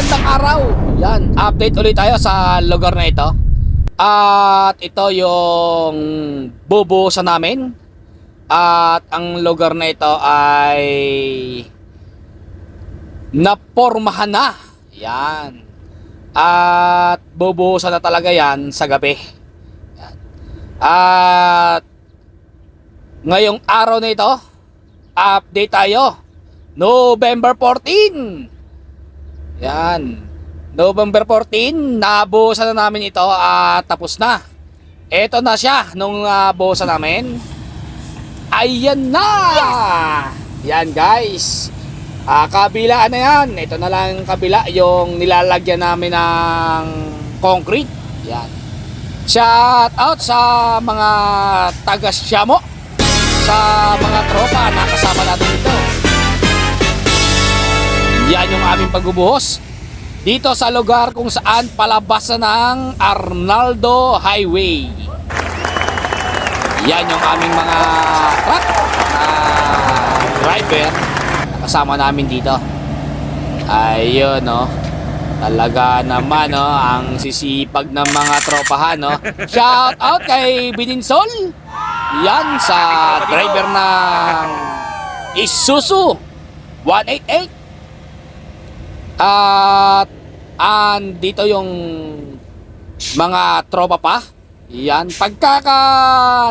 Magandang araw. Yan, update ulit tayo sa lugar na ito. At ito yung bubuhusan namin. At ang lugar na ito ay napormahan na. Yan. At bubuhusan na talaga yan sa gabi. Yan. At ngayong araw na ito, update tayo. November 14. Yan. November 14, nabuhusan na namin ito at tapos na. Ito na siya nung nabuhusan namin. Ayan na! Yes! Yan guys. Kabilaan na yan. Ito na lang kabila yung nilalagyan namin ng concrete. Yan. Shout out sa mga taga-Siamo, sa mga tropa na kasama natin dito. Yan yung aming pagbubuhos dito sa lugar kung saan palabas na ng Arnaldo Highway. Yan yung aming mga truck driver na kasama namin dito. Ayun no. Talaga naman no, ang sisipag ng mga tropahan no. Shout out kay Bininsol. Yan sa driver ng Isuzu 188. At dito yung mga tropa pa. Yan, pagkaka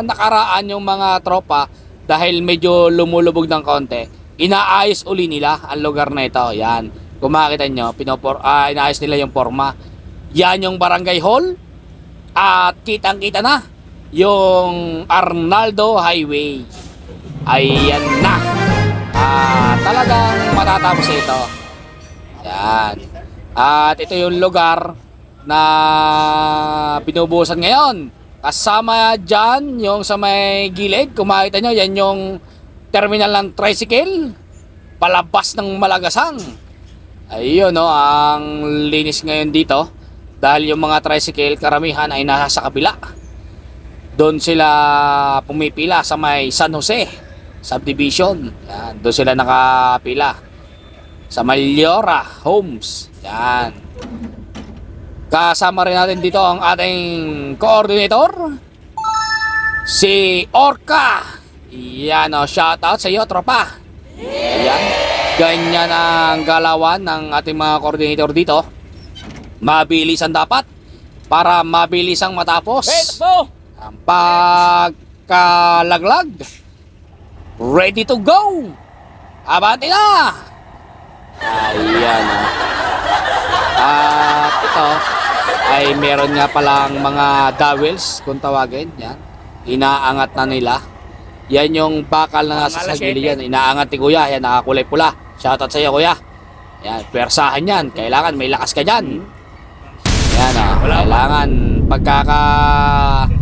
nakaraan yung mga tropa dahil medyo lumulubog ng konti, inaayos uli nila ang lugar na ito. Yan, kung makikita nyo, inaayos nila yung forma. Yan yung barangay hall. At kitang kita na yung Arnaldo Highway. Ayan na. Talagang matatapos ito. Yan. At ito yung lugar na binubuhusan ngayon. Kasama dyan yung sa may gilid. Kung makita nyo, yan yung terminal ng tricycle palabas ng Malagasang. Ayun no, ang linis ngayon dito dahil yung mga tricycle karamihan ay nasa sa kabila. Doon sila pumipila sa may San Jose subdivision. Yan, doon sila nakapila sa Maliora Homes. Yan. Kasama rin natin dito ang ating coordinator, si Orca. Yan o, shout out sa iyo tropa. Yan. Ganyan ang galawan ng ating mga coordinator dito. Mabilisan dapat para mabilisang matapos ang pagkalaglag. Ready to go. Abante na. Ayan o. At ito ay meron nga palang mga dowels kung tawagin. Yan. Inaangat na nila. Yan yung bakal na nasa sa gilid yan. Inaangat ni kuya. Yan, nakakulay pula. Shoutout sa iyo kuya. Yan, persahan yan. Kailangan may lakas ka dyan. Yan o. Kailangan pagkakabuhos.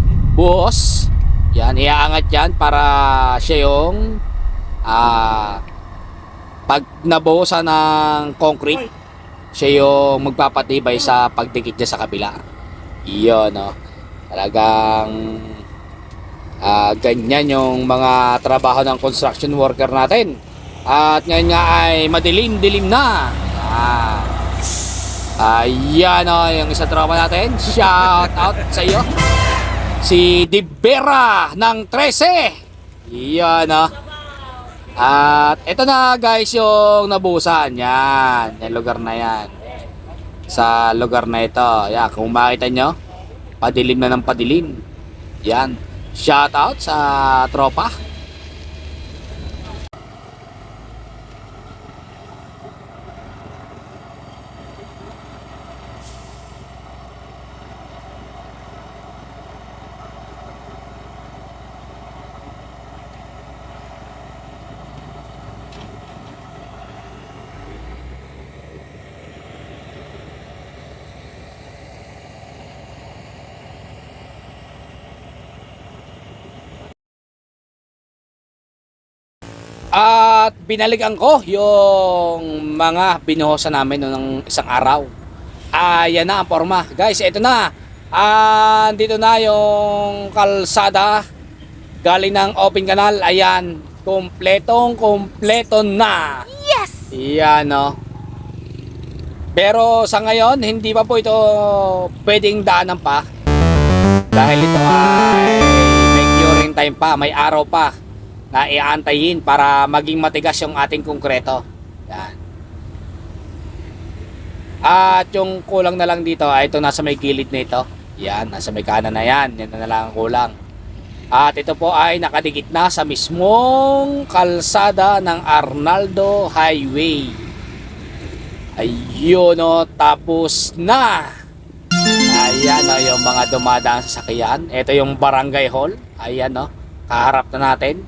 Yan, iaangat yan para siya yung pag nabuhusan ng concrete, siya yung magpapatibay sa pagdikit niya sa kabila. Iyon no. Talagang ganyan yung mga trabaho ng construction worker natin. At ngayon nga ay madilim-dilim na. Ayan o, yung isang tropa natin. Shout out sa iyo, si Dibera ng 13. Iyan o. At ito na guys yung nabuhusan. Yan, yung lugar na yan. Sa lugar na ito, yan, kung makita nyo, padilim na ng padilim. Yan, shout out sa tropa. At binalikan ko yung mga binuhusan namin noong isang araw. Ayan na ang forma. Guys, ito na. Dito na yung kalsada galing ng open canal. Ayan, kompletong kompleto na. Yes! Ayan, no. Pero sa ngayon, hindi pa po ito pwedeng daanan pa. Dahil ito ay may curing time pa, may araw pa na iaantayin para maging matigas yung ating konkreto. Yan. At yung kulang na lang dito ay ito nasa may gilid na ito. Yan, nasa may kanan na yan. Yan na lang ang kulang. At ito po ay nakadikit na sa mismong kalsada ng Arnaldo Highway. Ayun o, tapos na. Ayan o, yung mga dumadaan sa sakyan. Ito yung barangay hall. Ayan o, kaharap na natin.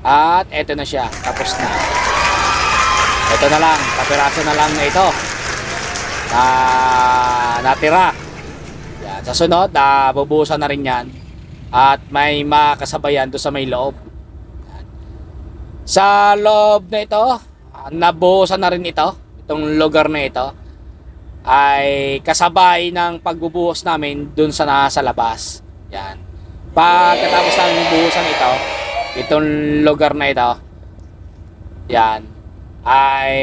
At ito na siya, tapos na. Ito na lang, kapiraso na lang na ito na natira. Yan. Sa sunod, bubuhusan na rin yan. At may makasabayan doon sa may loob. Yan. Sa loob na ito, nabuhusan na rin ito. Itong lugar na ito ay kasabay ng pagbubuhos namin dun sa nasa labas. Yan. Pagkatapos namin buhusan ito, itong lugar na ito, yan, ay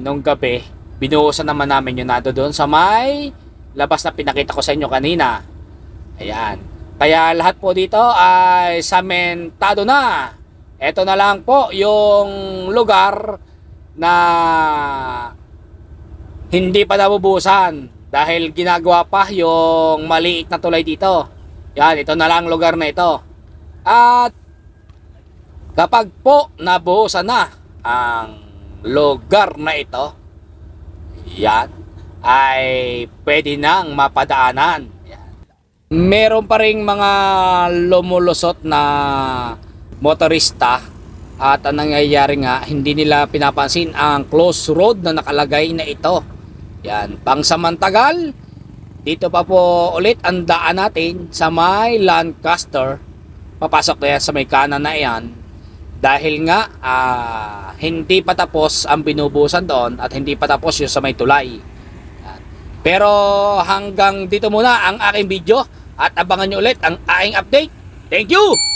nung gabi, binuhusan naman namin yung nado doon sa may labas na pinakita ko sa inyo kanina. Ayan. Kaya lahat po dito ay samentado na. Ito na lang po yung lugar na hindi pa nabubusan dahil ginagawa pa yung maliit na tulay dito. Yan, ito na lang lugar na ito. At kapag po nabuhusan na ang lugar na ito, yan, ay pwede nang mapadaanan. Yan. Meron pa ring mga lumulusot na motorista. At ang nangyayari nga, hindi nila pinapansin ang close road na nakalagay na ito. Yan, pangsamantagal, dito pa po ulit ang daan natin sa may Lancaster. Papasok na yan sa may kanan na yan. Dahil nga, hindi pa tapos ang binubusan doon at hindi pa tapos yung sa may tulay. Yan. Pero hanggang dito muna ang aking video at abangan nyo ulit ang aking update. Thank you!